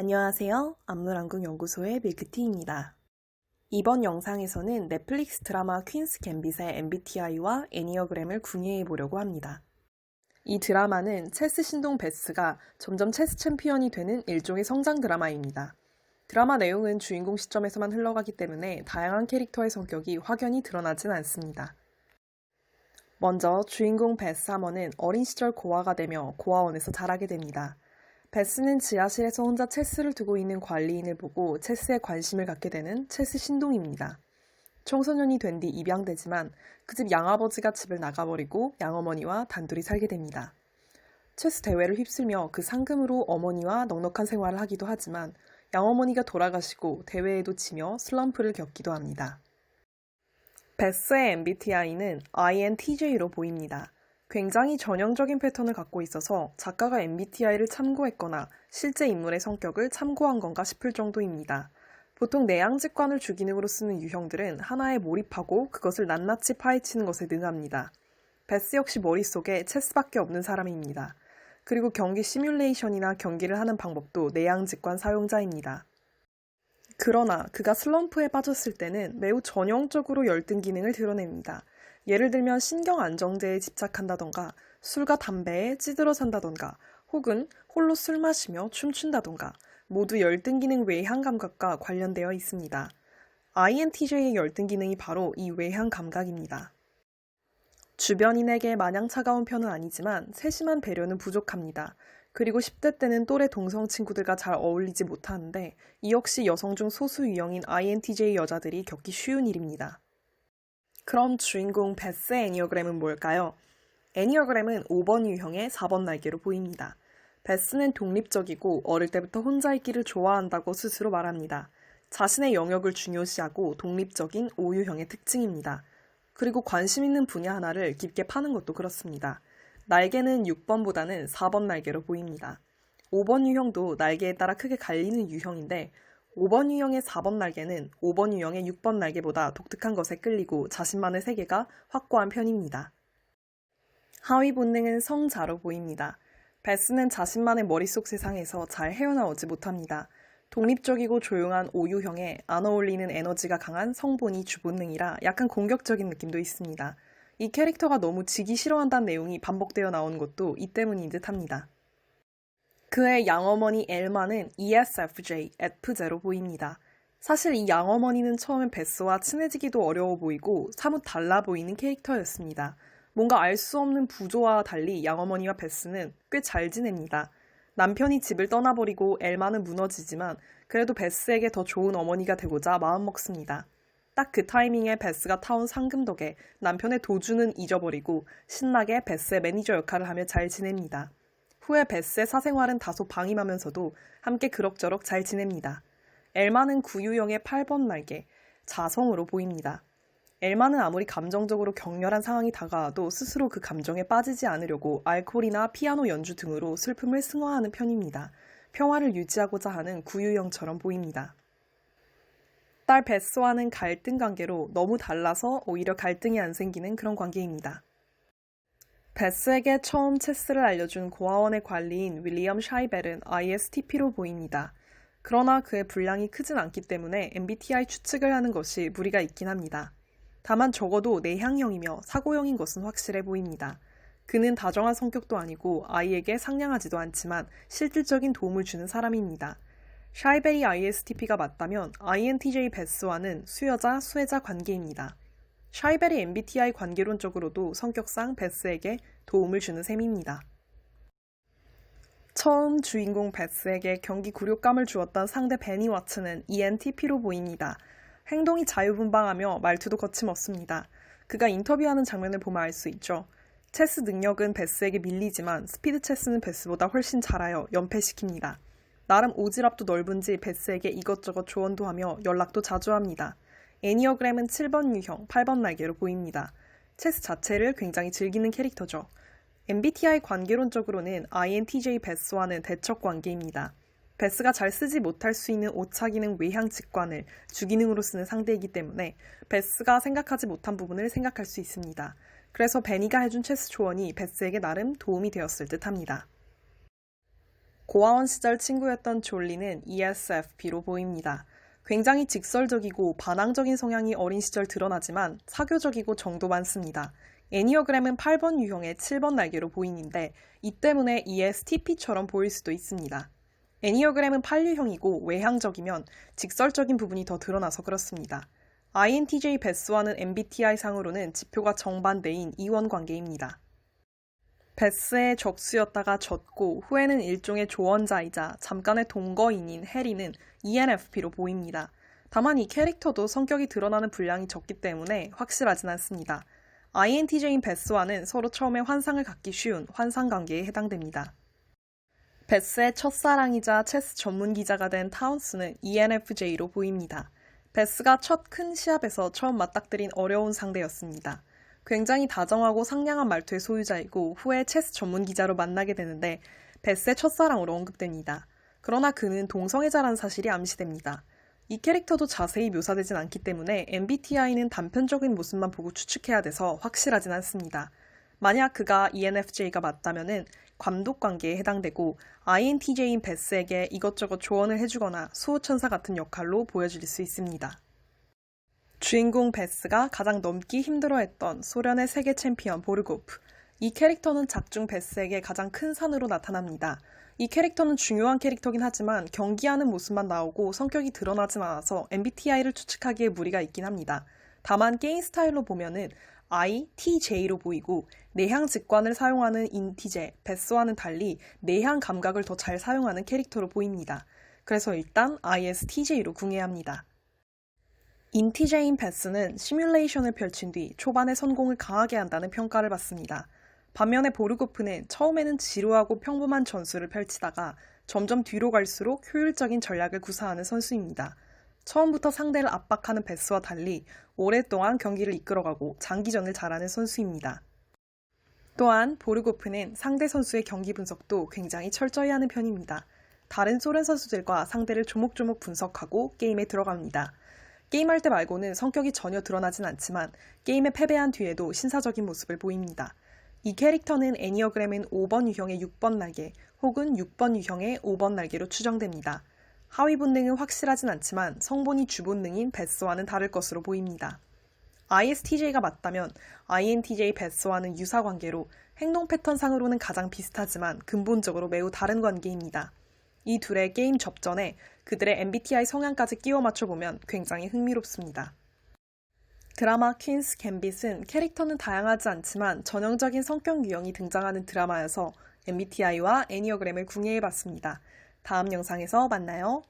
안녕하세요. 안물안국연구소의 밀크티입니다. 이번 영상에서는 넷플릭스 드라마 퀸스 갬빗의 MBTI와 애니어그램을 궁예해 보려고 합니다. 이 드라마는 체스 신동 베스가 점점 체스 챔피언이 되는 일종의 성장 드라마입니다. 드라마 내용은 주인공 시점에서만 흘러가기 때문에 다양한 캐릭터의 성격이 확연히 드러나진 않습니다. 먼저 주인공 베스 하머는 어린 시절 고아가 되며 고아원에서 자라게 됩니다. 베스는 지하실에서 혼자 체스를 두고 있는 관리인을 보고 체스에 관심을 갖게 되는 체스 신동입니다. 청소년이 된 뒤 입양되지만 그 집 양아버지가 집을 나가버리고 양어머니와 단둘이 살게 됩니다. 체스 대회를 휩쓸며 그 상금으로 어머니와 넉넉한 생활을 하기도 하지만 양어머니가 돌아가시고 대회에도 지며 슬럼프를 겪기도 합니다. 베스의 MBTI는 INTJ로 보입니다. 굉장히 전형적인 패턴을 갖고 있어서 작가가 MBTI를 참고했거나 실제 인물의 성격을 참고한 건가 싶을 정도입니다. 보통 내향직관을 주기능으로 쓰는 유형들은 하나에 몰입하고 그것을 낱낱이 파헤치는 것에 능합니다. 베스 역시 머릿속에 체스밖에 없는 사람입니다. 그리고 경기 시뮬레이션이나 경기를 하는 방법도 내향직관 사용자입니다. 그러나 그가 슬럼프에 빠졌을 때는 매우 전형적으로 열등 기능을 드러냅니다. 예를 들면 신경 안정제에 집착한다던가 술과 담배에 찌들어 산다던가 혹은 홀로 술 마시며 춤춘다던가 모두 열등 기능 외향 감각과 관련되어 있습니다. INTJ의 열등 기능이 바로 이 외향 감각입니다. 주변인에게 마냥 차가운 편은 아니지만 세심한 배려는 부족합니다. 그리고 10대 때는 또래 동성 친구들과 잘 어울리지 못하는데 이 역시 여성 중 소수 유형인 INTJ 여자들이 겪기 쉬운 일입니다. 그럼 주인공 베스의 애니어그램은 뭘까요? 애니어그램은 5번 유형의 4번 날개로 보입니다. 베스는 독립적이고 어릴 때부터 혼자 있기를 좋아한다고 스스로 말합니다. 자신의 영역을 중요시하고 독립적인 5유형의 특징입니다. 그리고 관심 있는 분야 하나를 깊게 파는 것도 그렇습니다. 날개는 6번보다는 4번 날개로 보입니다. 5번 유형도 날개에 따라 크게 갈리는 유형인데 5번 유형의 4번 날개는 5번 유형의 6번 날개보다 독특한 것에 끌리고 자신만의 세계가 확고한 편입니다. 하위 본능은 성자로 보입니다. 베스는 자신만의 머릿속 세상에서 잘 헤어나오지 못합니다. 독립적이고 조용한 5유형에 안 어울리는 에너지가 강한 성본이 주본능이라 약간 공격적인 느낌도 있습니다. 이 캐릭터가 너무 지기 싫어한다는 내용이 반복되어 나오는 것도 이 때문인 듯 합니다. 그의 양어머니 엘마는 ESFJ, F제로 보입니다. 사실 이 양어머니는 처음엔 베스와 친해지기도 어려워 보이고 사뭇 달라 보이는 캐릭터였습니다. 뭔가 알 수 없는 부조와 달리 양어머니와 베스는 꽤 잘 지냅니다. 남편이 집을 떠나버리고 엘마는 무너지지만 그래도 베스에게 더 좋은 어머니가 되고자 마음먹습니다. 딱 그 타이밍에 베스가 타온 상금 덕에 남편의 도주는 잊어버리고 신나게 베스의 매니저 역할을 하며 잘 지냅니다. 후에 베스의 사생활은 다소 방임하면서도 함께 그럭저럭 잘 지냅니다. 엘마는 9유형의 8번 날개, 자성으로 보입니다. 엘마는 아무리 감정적으로 격렬한 상황이 다가와도 스스로 그 감정에 빠지지 않으려고 알코올이나 피아노 연주 등으로 슬픔을 승화하는 편입니다. 평화를 유지하고자 하는 9유형처럼 보입니다. 딸 베스와는 갈등 관계로 너무 달라서 오히려 갈등이 안 생기는 그런 관계입니다. 베스에게 처음 체스를 알려준 고아원의 관리인 윌리엄 샤이벨은 ISTP로 보입니다. 그러나 그의 분량이 크진 않기 때문에 MBTI 추측을 하는 것이 무리가 있긴 합니다. 다만 적어도 내향형이며 사고형인 것은 확실해 보입니다. 그는 다정한 성격도 아니고 아이에게 상냥하지도 않지만 실질적인 도움을 주는 사람입니다. 샤이벨이 ISTP가 맞다면 INTJ 베스와는 수여자, 수혜자 관계입니다. 샤이벨이 MBTI 관계론적으로도 성격상 베스에게 도움을 주는 셈입니다. 처음 주인공 베스에게 경기 굴욕감을 주었던 상대 베니 와츠는 ENTP로 보입니다. 행동이 자유분방하며 말투도 거침없습니다. 그가 인터뷰하는 장면을 보면 알 수 있죠. 체스 능력은 베스에게 밀리지만 스피드 체스는 베스보다 훨씬 잘하여 연패시킵니다. 나름 오지랖도 넓은지 베스에게 이것저것 조언도 하며 연락도 자주 합니다. 애니어그램은 7번 유형, 8번 날개로 보입니다. 체스 자체를 굉장히 즐기는 캐릭터죠. MBTI 관계론적으로는 INTJ 베스와는 대척 관계입니다. 베스가 잘 쓰지 못할 수 있는 오차 기능 외향 직관을 주기능으로 쓰는 상대이기 때문에 베스가 생각하지 못한 부분을 생각할 수 있습니다. 그래서 베니가 해준 체스 조언이 베스에게 나름 도움이 되었을 듯 합니다. 고아원 시절 친구였던 졸리는 ESFP로 보입니다. 굉장히 직설적이고 반항적인 성향이 어린 시절 드러나지만 사교적이고 정도 많습니다. 애니어그램은 8번 유형의 7번 날개로 보이는데 이 때문에 ESTP처럼 보일 수도 있습니다. 애니어그램은 8유형이고 외향적이면 직설적인 부분이 더 드러나서 그렇습니다. INTJ 베스와는 MBTI 상으로는 지표가 정반대인 이원 관계입니다. 베스의 적수였다가 졌고 후에는 일종의 조언자이자 잠깐의 동거인인 해리는 ENFP로 보입니다. 다만 이 캐릭터도 성격이 드러나는 분량이 적기 때문에 확실하진 않습니다. INTJ인 베스와는 서로 처음에 환상을 갖기 쉬운 환상관계에 해당됩니다. 베스의 첫사랑이자 체스 전문 기자가 된 타운스는 ENFJ로 보입니다. 베스가 첫 큰 시합에서 처음 맞닥뜨린 어려운 상대였습니다. 굉장히 다정하고 상냥한 말투의 소유자이고 후에 체스 전문 기자로 만나게 되는데 베스의 첫사랑으로 언급됩니다. 그러나 그는 동성애자라는 사실이 암시됩니다. 이 캐릭터도 자세히 묘사되진 않기 때문에 MBTI는 단편적인 모습만 보고 추측해야 돼서 확실하진 않습니다. 만약 그가 ENFJ가 맞다면은 감독 관계에 해당되고 INTJ인 베스에게 이것저것 조언을 해주거나 수호천사 같은 역할로 보여질 수 있습니다. 주인공 베스가 가장 넘기 힘들어했던 소련의 세계 챔피언 보르고프. 이 캐릭터는 작중 베스에게 가장 큰 산으로 나타납니다. 이 캐릭터는 중요한 캐릭터긴 하지만 경기하는 모습만 나오고 성격이 드러나진 않아서 MBTI를 추측하기에 무리가 있긴 합니다. 다만 게임 스타일로 보면은 ITJ로 보이고 내향 직관을 사용하는 인티제, 베스와는 달리 내향 감각을 더 잘 사용하는 캐릭터로 보입니다. 그래서 일단 ISTJ로 궁해야 합니다. 인티제인 베스는 시뮬레이션을 펼친 뒤 초반에 성공을 강하게 한다는 평가를 받습니다. 반면에 보르고프는 처음에는 지루하고 평범한 전술을 펼치다가 점점 뒤로 갈수록 효율적인 전략을 구사하는 선수입니다. 처음부터 상대를 압박하는 베스와 달리 오랫동안 경기를 이끌어가고 장기전을 잘하는 선수입니다. 또한 보르고프는 상대 선수의 경기 분석도 굉장히 철저히 하는 편입니다. 다른 소련 선수들과 상대를 조목조목 분석하고 게임에 들어갑니다. 게임할 때 말고는 성격이 전혀 드러나진 않지만 게임에 패배한 뒤에도 신사적인 모습을 보입니다. 이 캐릭터는 애니어그램인 5번 유형의 6번 날개 혹은 6번 유형의 5번 날개로 추정됩니다. 하위 본능은 확실하진 않지만 성본이 주본능인 베스와는 다를 것으로 보입니다. ISTJ가 맞다면 INTJ 베스와는 유사 관계로 행동 패턴상으로는 가장 비슷하지만 근본적으로 매우 다른 관계입니다. 이 둘의 게임 접전에 그들의 MBTI 성향까지 끼워 맞춰보면 굉장히 흥미롭습니다. 드라마 퀸스 갬빗은 캐릭터는 다양하지 않지만 전형적인 성격 유형이 등장하는 드라마여서 MBTI와 애니어그램을 궁예해봤습니다. 다음 영상에서 만나요.